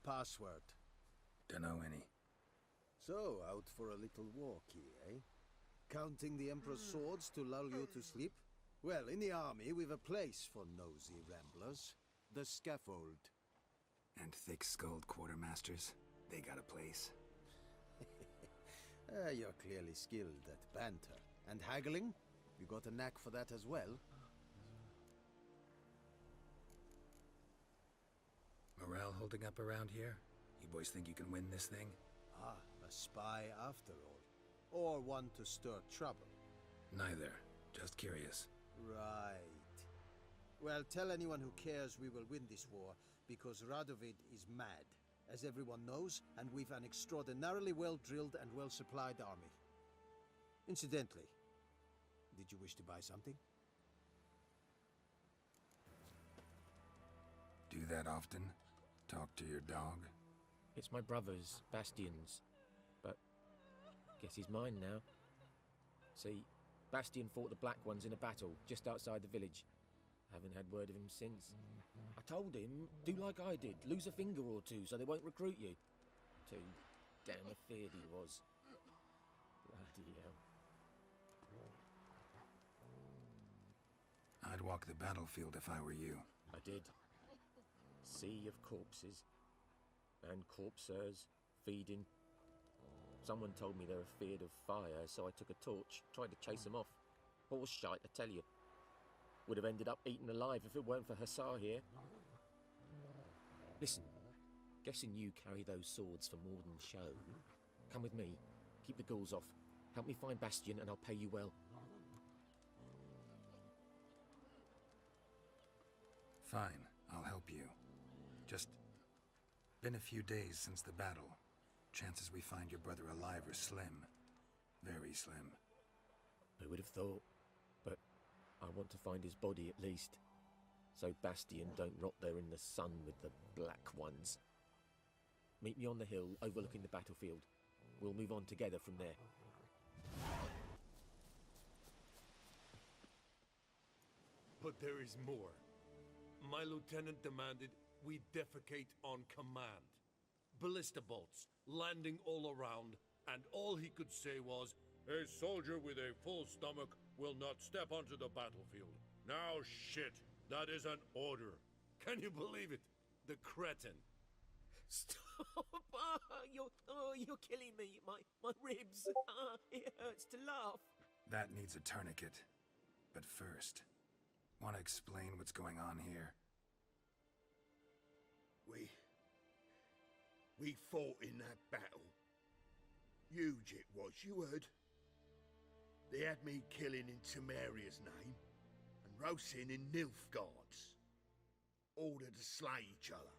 password? Dunno any. So, out for a little walkie, eh? Counting the Emperor's swords to lull you to sleep? Well, in the army, we've a place for nosy ramblers. The scaffold. And thick-skulled quartermasters, they got a place. You're clearly skilled at banter. And haggling? You got a knack for that as well? Morale holding up around here? You boys think you can win this thing? Ah, a spy after all. Or one to stir trouble. Neither. Just curious. Right. Well, tell anyone who cares we will win this war, because Radovid is mad, as everyone knows, and we've an extraordinarily well-drilled and well-supplied army. Incidentally, did you wish to buy something? Do that often? Talk to your dog? It's my brother's, Bastion's. But guess he's mine now. See, Bastion fought the Black Ones in a battle just outside the village. Haven't had word of him since. I told him, do like I did, lose a finger or two so they won't recruit you. Too damn afeard he was. Bloody hell. I'd walk the battlefield if I were you. I did. Sea of corpses. And corpsers, feeding. Someone told me they were feared of fire, so I took a torch, tried to chase them off. Horse shite, I tell you. Would have ended up eaten alive if it weren't for Hussar here. Listen, guessing you carry those swords for more than show. Come with me, keep the ghouls off. Help me find Bastion and I'll pay you well. Fine, I'll help you. Just been a few days since the battle. Chances we find your brother alive are slim. Very slim. Who would have thought? But I want to find his body at least. So Bastion don't rot there in the sun with the Black Ones. Meet me on the hill overlooking the battlefield. We'll move on together from there. But there is more. My lieutenant demanded we defecate on command. Ballista bolts, landing all around, and all he could say was, "A soldier with a full stomach will not step onto the battlefield." Now shit, that is an order. Can you believe it? The cretin. Stop! You're killing me. My ribs. It hurts to laugh. That needs a tourniquet. But first, want to explain what's going on here? We fought in that battle. Huge it was, you heard. They had me killing in Temeria's name, and Rosin in Nilfgaard's. Ordered to slay each other.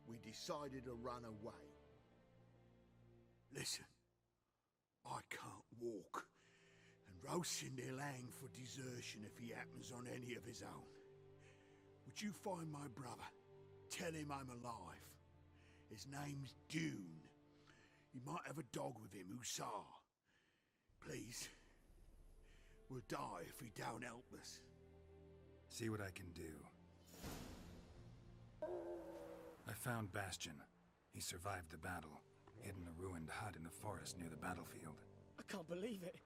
We decided to run away. Listen, I can't walk, and Rosin they'll hang for desertion if he happens on any of his own. Would you find my brother? Tell him I'm alive. His name's Dune. He might have a dog with him, Hussar. Please. We'll die if he don't help us. See what I can do. I found Bastion. He survived the battle, hid in a ruined hut in the forest near the battlefield. I can't believe it.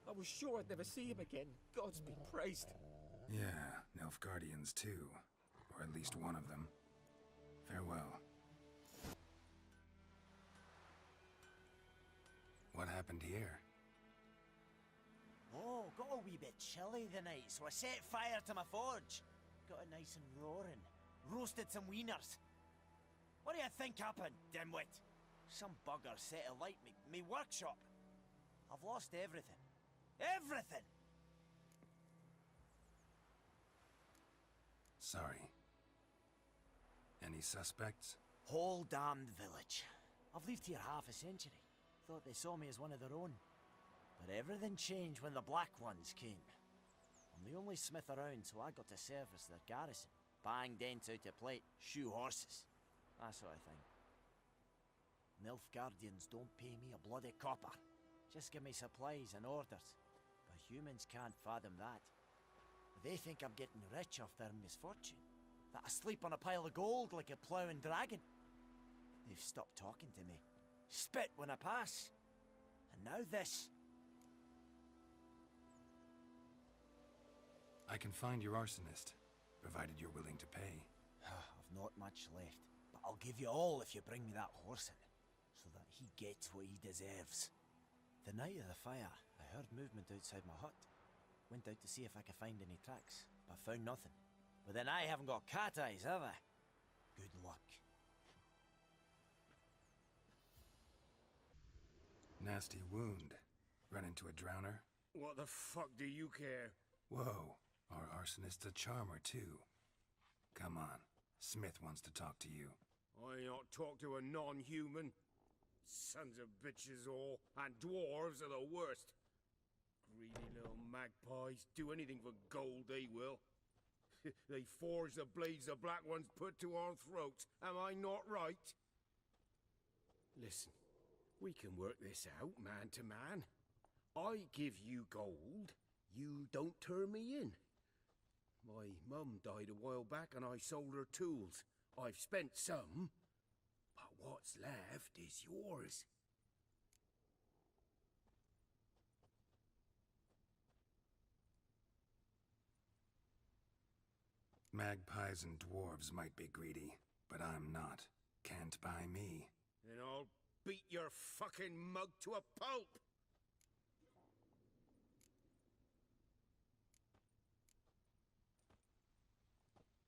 I was sure I'd never see him again. God's be praised. Yeah, Nilfgaardians too. Or at least one of them. Farewell. What happened here? Oh, got a wee bit chilly the night, so I set fire to my forge. Got it nice and roaring. Roasted some wieners. What do you think happened, dimwit? Some bugger set alight me workshop. I've lost everything. Everything! Sorry. Any suspects? Whole damned village. I've lived here half a century. Thought they saw me as one of their own. But everything changed when the Black Ones came. I'm the only smith around, so I got to service their garrison. Bang dents out of plate, shoe horses. That sort of thing. Nilfgaardians don't pay me a bloody copper. Just give me supplies and orders. But humans can't fathom that. They think I'm getting rich off their misfortune. That I sleep on a pile of gold like a ploughing dragon. They've stopped talking to me. Spit when I pass. And now this. I can find your arsonist, provided you're willing to pay. I've not much left, but I'll give you all if you bring me that horse in, so that he gets what he deserves. The night of the fire, I heard movement outside my hut. Went out to see if I could find any tracks, but found nothing. But then I haven't got cat eyes, have I? Good luck. Nasty wound. Run into a drowner? What the fuck do you care? Whoa, our arsonist's a charmer too. Come on, Smith wants to talk to you. I not talk to a non-human. Sons of bitches all, and dwarves are the worst. Greedy little magpies, do anything for gold they will. They forge the blades the Black Ones put to our throats, am I not right? Listen, we can work this out man to man. I give you gold, you don't turn me in. My mum died a while back and I sold her tools. I've spent some, but what's left is yours. Magpies and dwarves might be greedy, but I'm not. Can't buy me. Then I'll beat your fucking mug to a pulp!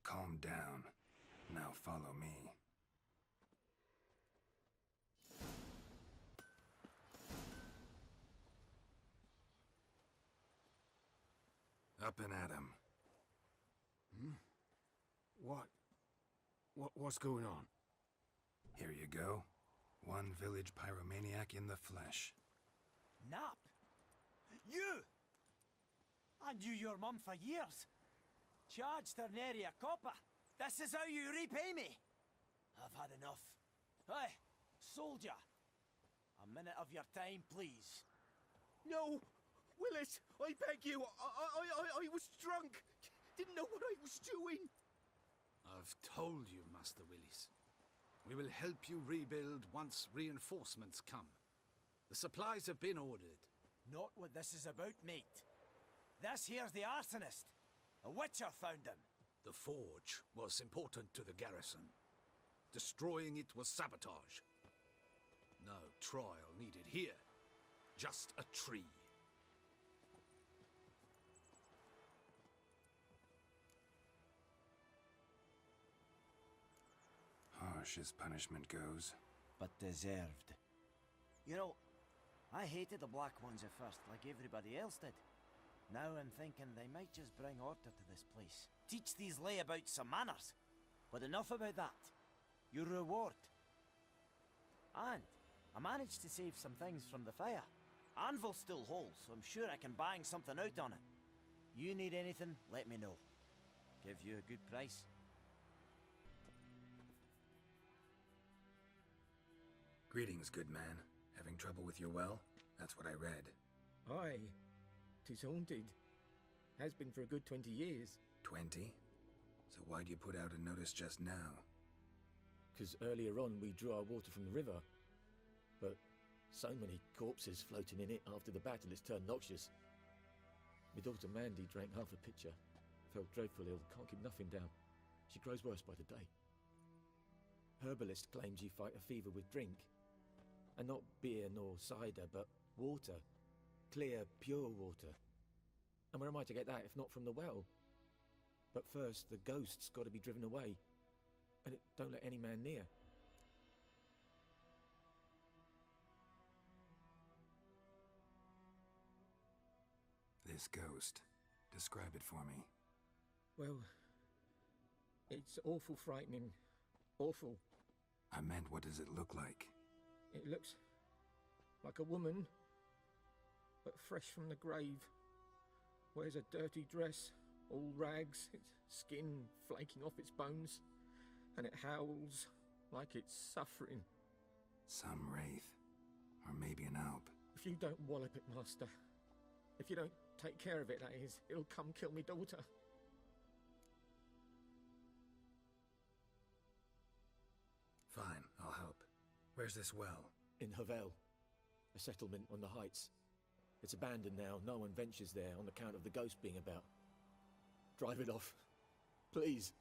Calm down. Now follow me. Up and at 'em. What's going on? Here you go. One village pyromaniac in the flesh. Nap? You! I knew your mum for years. Charged her nary a copper. This is how you repay me. I've had enough. Hey, soldier. A minute of your time, please. No! Willis, I beg you, I was drunk. Didn't know what I was doing. I've told you, Master Willis. We will help you rebuild once reinforcements come. The supplies have been ordered. Not what this is about, mate. This here's the arsonist. A witcher found him. The forge was important to the garrison. Destroying it was sabotage. No trial needed here. Just a tree. Harsh as punishment goes. But deserved. You know, I hated the Black Ones at first, like everybody else did. Now I'm thinking they might just bring order to this place. Teach these layabouts some manners. But enough about that. Your reward. And I managed to save some things from the fire. Anvil's still whole, so I'm sure I can bang something out on it. You need anything, let me know. Give you a good price. Greetings, good man. Having trouble with your well? That's what I read. Aye. 'Tis haunted. Has been for a good 20 years. 20? So why'd you put out a notice just now? 'Cause earlier on we drew our water from the river. But so many corpses floating in it after the battle it's turned noxious. My daughter Mandy drank half a pitcher. Felt dreadful ill, can't keep nothing down. She grows worse by the day. Herbalist claims you fight a fever with drink. And not beer nor cider, but water. Clear, pure water. And where am I to get that if not from the well? But first, the ghost's got to be driven away. And it don't let any man near. This ghost. Describe it for me. Well, it's awful frightening. Awful. I meant, what does it look like? It looks like a woman, but fresh from the grave. Wears a dirty dress, all rags, its skin flaking off its bones, and it howls like it's suffering. Some wraith. Or maybe an alp. If you don't wallop it, Master, if you don't take care of it, that is, it'll come kill me daughter. Fine, I'll help. Where's this well? In Havel, a settlement on the heights. It's abandoned now. No one ventures there on account of the ghost being about. Drive it off. Please.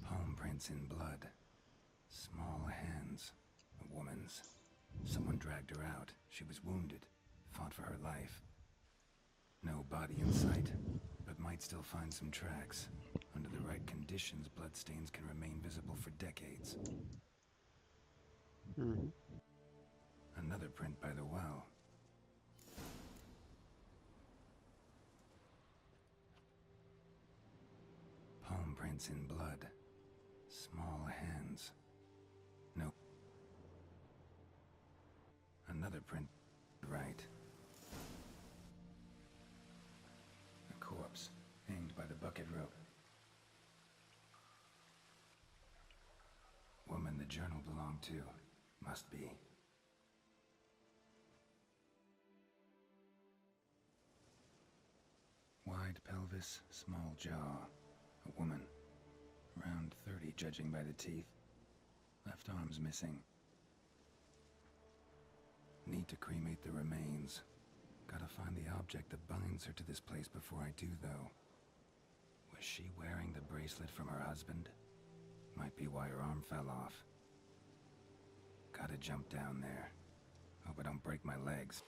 Palm prints in blood. Small hands. A woman's. Someone dragged her out. She was wounded. Fought for her life. No body in sight, but might still find some tracks. Under the right conditions, bloodstains can remain visible for decades. Another print by the well. Palm prints in blood. Small hands. No. Another print. Right. A corpse, hanged by the bucket rope. Woman the journal belonged to. Must be. Wide pelvis, small jaw. A woman. Around 30, judging by the teeth. Left arm's missing. Need to cremate the remains. Gotta find the object that binds her to this place before I do, though. Was she wearing the bracelet from her husband? Might be why her arm fell off. Gotta jump down there. Hope I don't break my legs.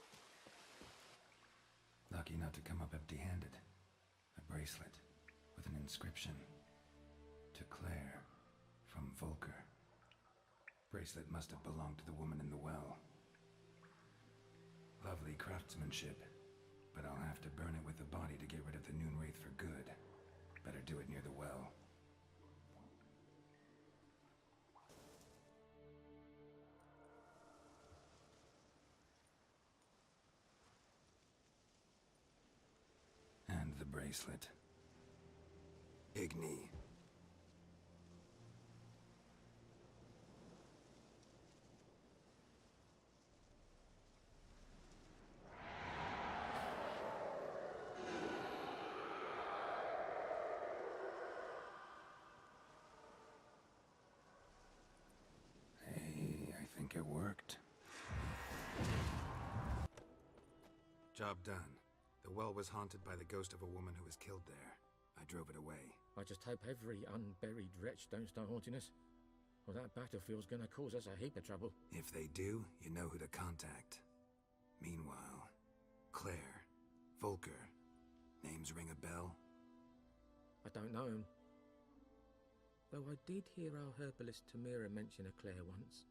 Lucky not to come up empty-handed. A bracelet with an inscription. To Claire, from Volker. Bracelet must have belonged to the woman in the well. Lovely craftsmanship, but I'll have to burn it with the body to get rid of the Noon Wraith for good. Better do it near the well. And the bracelet. Igni. It worked. Job done. The well was haunted by the ghost of a woman who was killed there. I drove it away. I just hope every unburied wretch don't start haunting us. Well, that battlefield's gonna cause us a heap of trouble. If they do, you know who to contact. Meanwhile, Claire, Volker, names ring a bell? I don't know him. Though I did hear our herbalist Tamira mention a Claire once.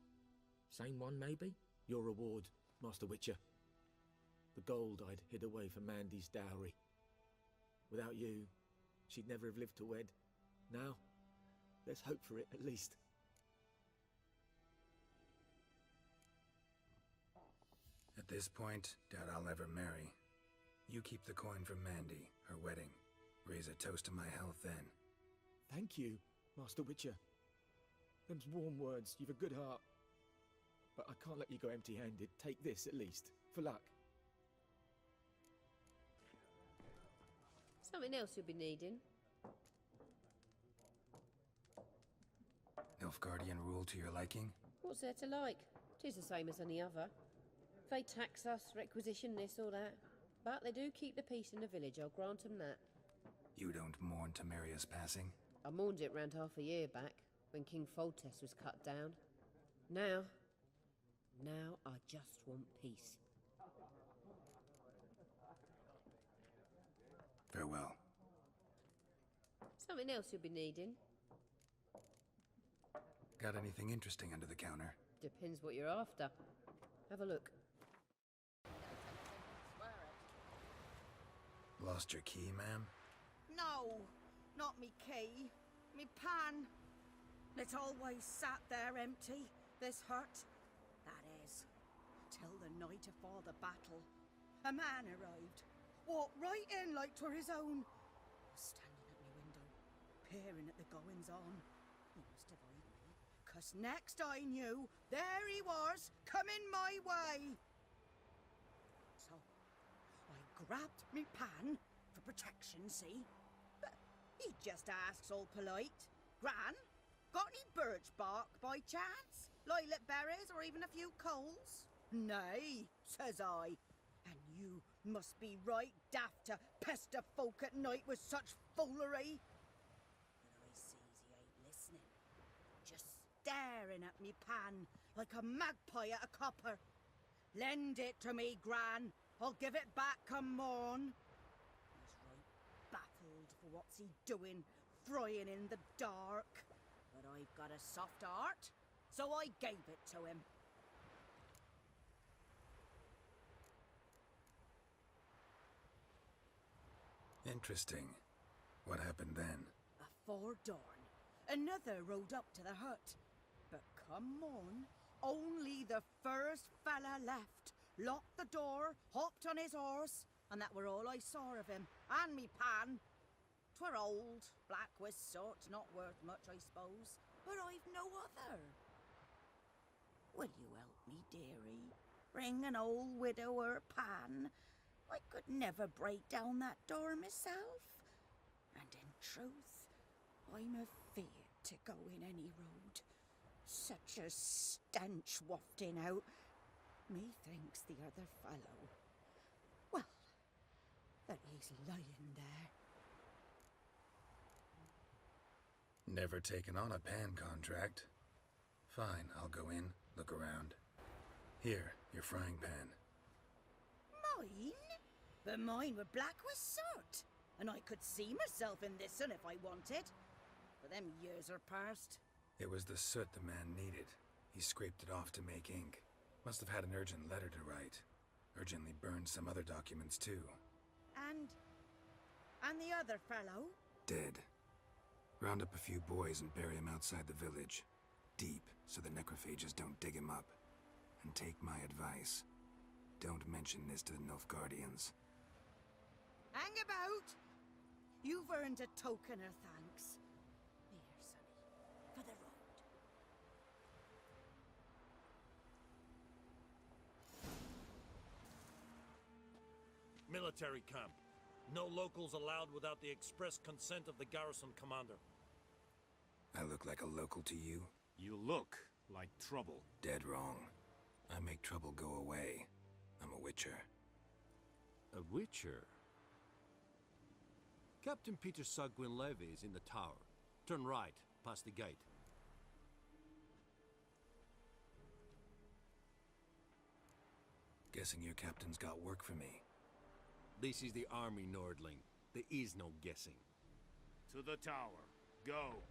Same one, maybe? Your reward, Master Witcher. The gold I'd hid away for Mandy's dowry. Without you, she'd never have lived to wed. Now, let's hope for it, at least. At this point, doubt I'll ever marry. You keep the coin for Mandy, her wedding. Raise a toast to my health then. Thank you, Master Witcher. Them's warm words, you've a good heart. But I can't let you go empty-handed. Take this, at least, for luck. Something else you'll be needing. Nilfgaardian rule to your liking? What's there to like? 'Tis the same as any other. They tax us, requisition this or that. But they do keep the peace in the village, I'll grant them that. You don't mourn Tamiria's passing? I mourned it round half a year back, when King Foltest was cut down. Now I just want peace. Farewell. Something else you'll be needing. Got anything interesting under the counter? Depends what you're after. Have a look. Lost your key, ma'am? No, not me key. Me pan. It's always sat there empty, this hut. That is, till the night afore the battle. A man arrived, walked right in like 'twere his own. Was standing at me window, peering at the goings-on. He must have eyed me, 'cause next I knew, there he was, coming my way. So, I grabbed me pan, for protection, see? He just asks all polite. Gran, got any birch bark by chance? Lilac berries or even a few coals? Nay, says I. And you must be right daft to pester folk at night with such foolery. But I sees he ain't listening. Just staring at me pan like a magpie at a copper. Lend it to me, Gran. I'll give it back come morn. He's right baffled for what's he doing, frying in the dark. But I've got a soft heart, so I gave it to him. Interesting. What happened then? Afore dawn, another rode up to the hut. But come on, only the first fella left. Locked the door, hopped on his horse, and that were all I saw of him. And me pan. 'Twere old, black with sort, not worth much, I suppose. But I've no other. Will you help me, dearie? Bring an old widower, pan. I could never break down that door myself. And in truth, I'm afeard to go in any road. Such a stench wafting out. Methinks the other fellow, well, that he's lying there. Never taken on a pan contract. Fine, I'll go in, look around. Here, your frying pan. Mine? But mine were black with soot, and I could see myself in this one if I wanted. But them years are past. It was the soot the man needed. He scraped it off to make ink. Must have had an urgent letter to write. Urgently burned some other documents too. And the other fellow? Dead. Round up a few boys and bury him outside the village. Deep, so the necrophages don't dig him up. And take my advice. Don't mention this to the Nilfgaardians. Hang about! You've earned a token of thanks. Here, sonny, for the road. Military camp. No locals allowed without the express consent of the garrison commander. I look like a local to you? You look like trouble. Dead wrong. I make trouble go away. I'm a witcher. A witcher? Captain Peter Sagwin Levy is in the tower. Turn right, past the gate. Guessing your captain's got work for me. This is the army, Nordling. There is no guessing. To the tower. Go.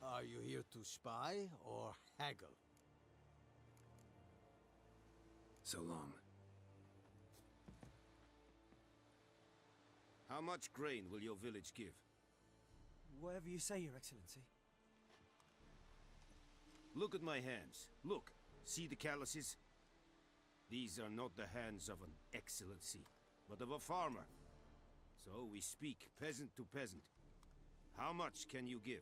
Are you here to spy or haggle? So long. How much grain will your village give? Whatever you say, Your Excellency. Look at my hands. Look. See the calluses? These are not the hands of an excellency, but of a farmer. So we speak peasant to peasant. How much can you give?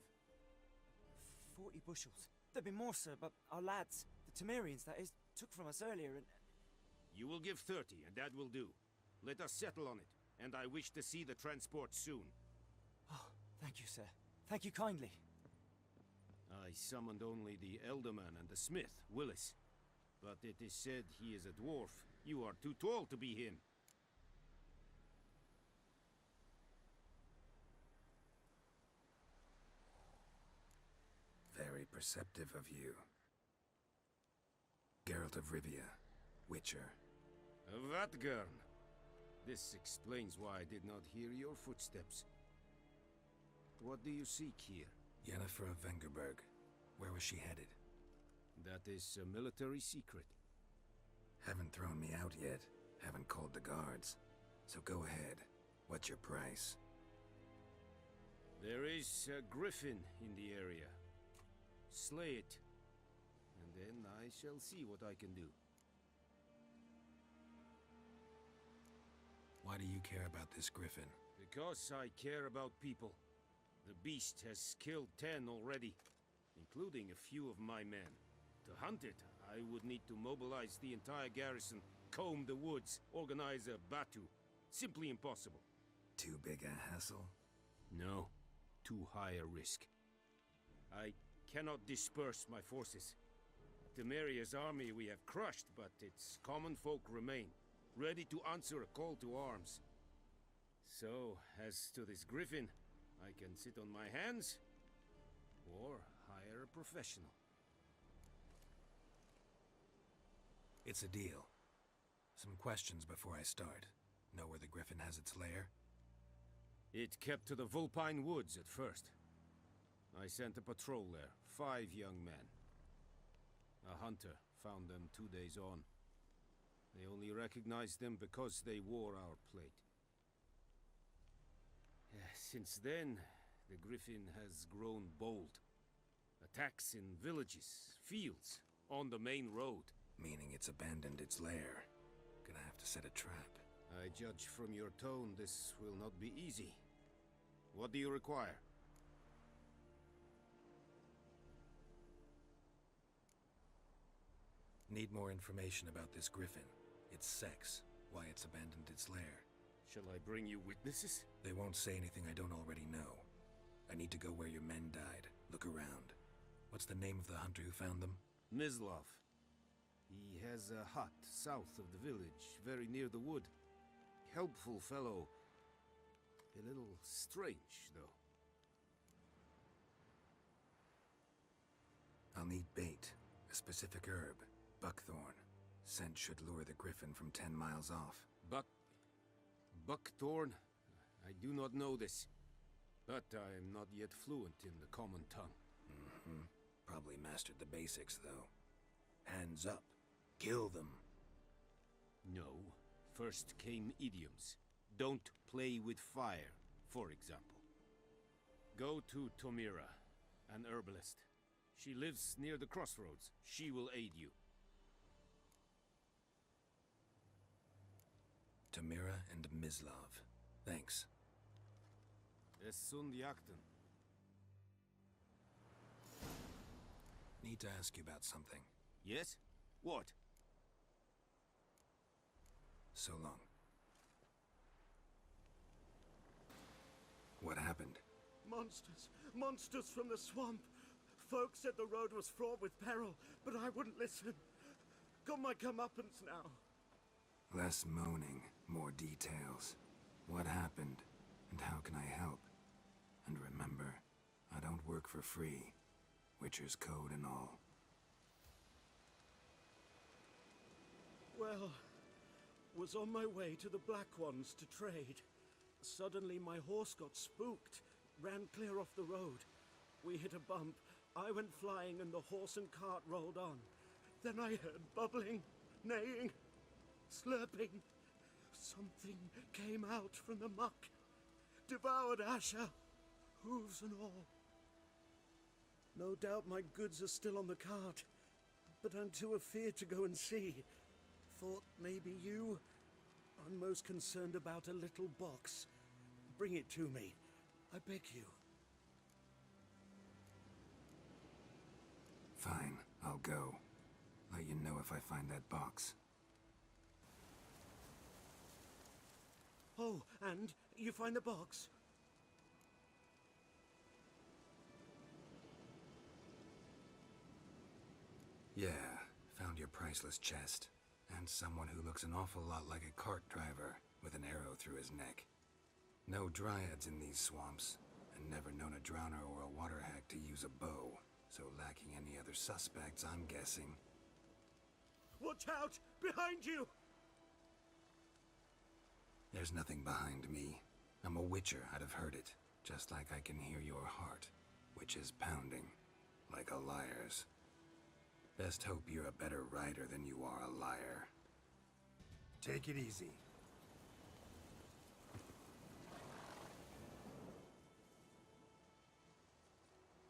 40 bushels. There'd be more, sir, but our lads, the Temerians, that is, took from us earlier and... You will give 30, and that will do. Let us settle on it, and I wish to see the transport soon. Oh, thank you, sir. Thank you kindly. I summoned only the Elderman and the smith, Willis. But it is said he is a dwarf. You are too tall to be him. Very perceptive of you. Geralt of Rivia, Witcher. Vatgern. This explains why I did not hear your footsteps. What do you seek here? Yennefer of Vengerberg. Where was she headed? That is a military secret. Haven't thrown me out yet. Haven't called the guards. So go ahead. What's your price? There is a griffin in the area. Slay it. And then I shall see what I can do. Why do you care about this griffin? Because I care about people. The beast has killed 10 already, including a few of my men. To hunt it, I would need to mobilize the entire garrison, comb the woods, organize a batu. Simply impossible. Too big a hassle? No. Too high a risk. I cannot disperse my forces. Temeria's army we have crushed, but its common folk remain, ready to answer a call to arms. So, as to this griffin, I can sit on my hands, or hire a professional. It's a deal. Some questions before I start. Know where the griffin has its lair? It kept to the Vulpine Woods at first. I sent a patrol there, 5 young men. A hunter found them 2 days on. They only recognized them because they wore our plate. Since then, the griffin has grown bold. Attacks in villages, fields, on the main road. Meaning it's abandoned its lair. Gonna have to set a trap. I judge from your tone this will not be easy. What do you require? Need more information about this griffin. Its sex, why it's abandoned its lair. Shall I bring you witnesses? They won't say anything I don't already know. I need to go where your men died. Look around. What's the name of the hunter who found them? Mislav. He has a hut south of the village, very near the wood. Helpful fellow. A little strange, though. I'll need bait. A specific herb. Buckthorn. Scent should lure the griffin from 10 miles off. Buckthorn? I do not know this. But I am not yet fluent in the common tongue. Probably mastered the basics, though. Hands up. Kill them. No. First came idioms. Don't play with fire, for example. Go to Tomira, an herbalist. She lives near the crossroads. She will aid you. Tomira and Mislav. Thanks. Es sunt jakten. Need to ask you about something. Yes? What? So long. What happened? Monsters! Monsters from the swamp! Folks said the road was fraught with peril, but I wouldn't listen. Got my comeuppance now. Less moaning, more details. What happened, and how can I help? And remember, I don't work for free. Witcher's code and all. Well, was on my way to the Black Ones to trade. Suddenly my horse got spooked, ran clear off the road. We hit a bump, I went flying and the horse and cart rolled on. Then I heard bubbling, neighing, slurping. Something came out from the muck, devoured Asher, hooves and all. No doubt my goods are still on the cart, but I'm too afeard to go and see. Thought maybe you. I'm most concerned about a little box. Bring it to me, I beg you. Fine, I'll go. Let you know if I find that box. Oh, and you find the box? Yeah, found your priceless chest. And someone who looks an awful lot like a cart driver, with an arrow through his neck. No dryads in these swamps, and never known a drowner or a water hack to use a bow, so lacking any other suspects, I'm guessing. Watch out! Behind you! There's nothing behind me. I'm a witcher, I'd have heard it, just like I can hear your heart, which is pounding, like a liar's. Best hope you're a better rider than you are a liar. Take it easy.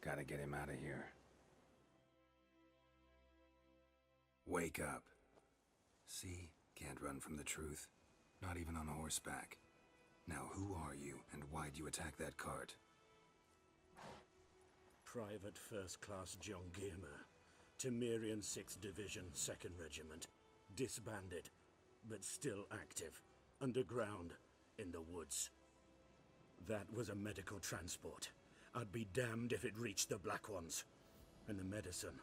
Gotta get him out of here. Wake up. See? Can't run from the truth. Not even on horseback. Now who are you, and why'd you attack that cart? Private First Class John Giermer. Temerian 6th Division, 2nd Regiment. Disbanded, but still active. Underground, in the woods. That was a medical transport. I'd be damned if it reached the Black Ones. And the medicine.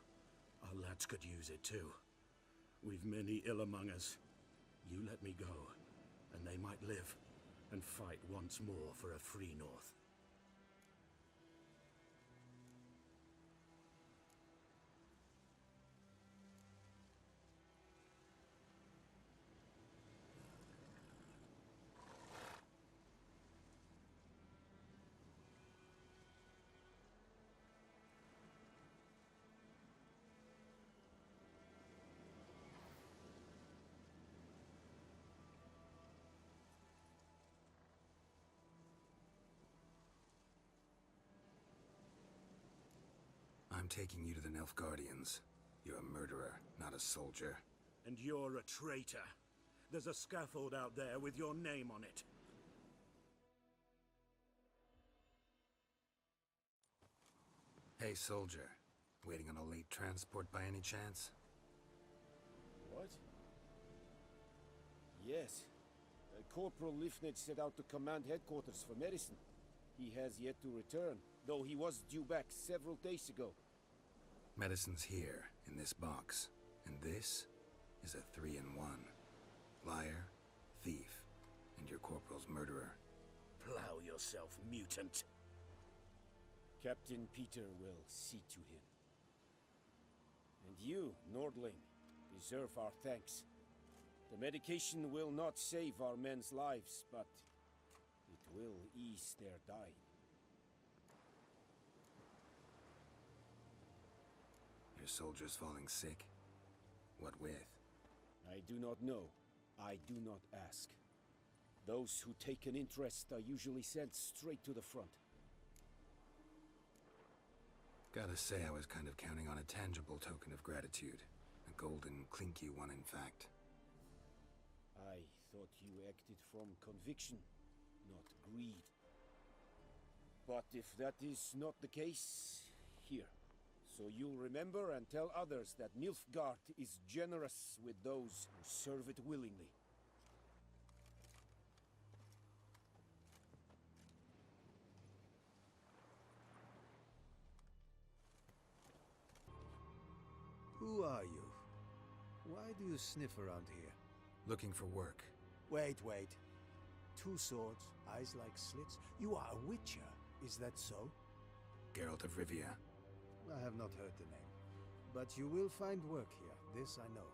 Our lads could use it too. We've many ill among us. You let me go, and they might live, and fight once more for a free North. I'm taking you to the Nilfgaardians. You're a murderer, not a soldier. And you're a traitor. There's a scaffold out there with your name on it. Hey, soldier. Waiting on a late transport by any chance? What? Yes. Corporal Lifned set out to command headquarters for medicine. He has yet to return, though he was due back several days ago. Medicine's here, in this box. And this is a 3-in-1. Liar, thief, and your corporal's murderer. Plow yourself, mutant. Captain Peter will see to him. And you, Nordling, deserve our thanks. The medication will not save our men's lives, but it will ease their dying. Your soldiers falling sick? What with? I do not know. I do not ask. Those who take an interest are usually sent straight to the front. Gotta say, I was kind of counting on a tangible token of gratitude. A golden, clinky one, in fact. I thought you acted from conviction, not greed. But if that is not the case, here. So you'll remember and tell others that Nilfgaard is generous with those who serve it willingly. Who are you? Why do you sniff around here? Looking for work. Wait. 2 swords, eyes like slits. You are a witcher, is that so? Geralt of Rivia. I have not heard the name. But you will find work here, this I know.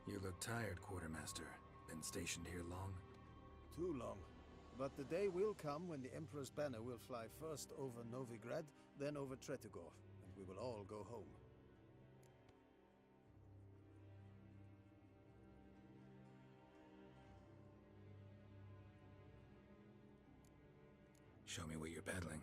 You look tired, Quartermaster. Been stationed here long? Too long. But the day will come when the Emperor's banner will fly first over Novigrad, then over Tretogor, and we will all go home. Show me what you're peddling.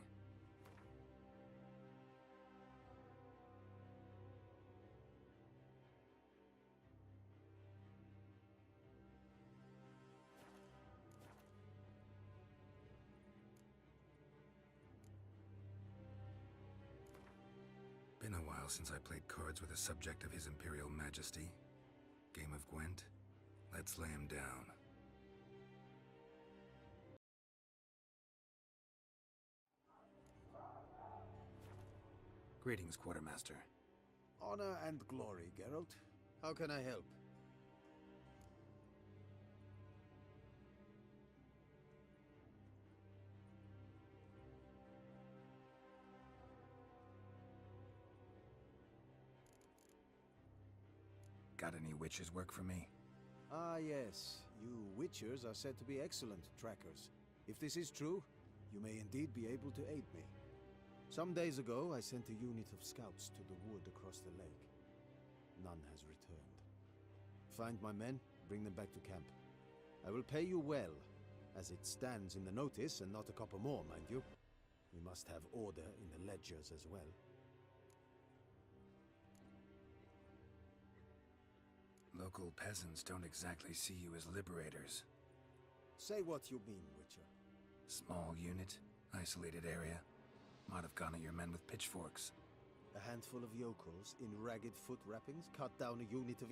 Been a while since I played cards with a subject of His Imperial Majesty. Game of Gwent? Let's lay him down. Greetings, Quartermaster. Honor and glory, Geralt. How can I help? Got any witches work for me? Ah, yes. You witchers are said to be excellent trackers. If this is true, you may indeed be able to aid me. Some days ago, I sent a unit of scouts to the wood across the lake. None has returned. Find my men, bring them back to camp. I will pay you well, as it stands in the notice, and not a copper more, mind you. We must have order in the ledgers as well. Local peasants don't exactly see you as liberators. Say what you mean, Witcher. Small unit, isolated area. Might have gone at your men with pitchforks. A handful of yokels in ragged foot wrappings cut down a unit of